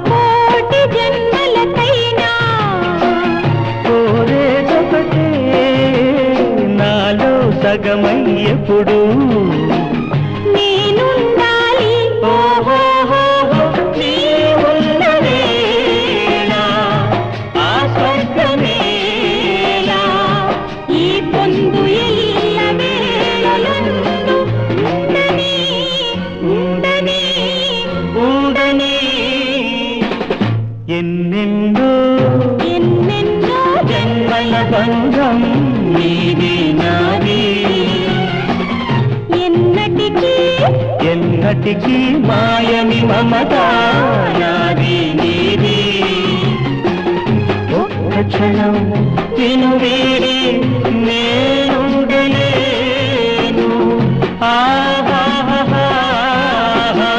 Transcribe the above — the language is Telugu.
కోటి జన్మలకైనా కోరేదొకటే నాలో సగమై ఎప్పుడు నేనుండాలి. నీ ఉన్న వేళ ఆ స్వర్గమేలా ఈ పొందు ఎల్ల వేళలందు ఉండని ఉండని ఉండని ఎన్నెన్నో ఎన్నెన్నో జన్మల బంధం నీది నాది ఎన్నటికీ ఎన్నటికీ మాయని మమత నాది నీది ఒక్క క్షణం నిన్ను వీడి నేనుండలేను.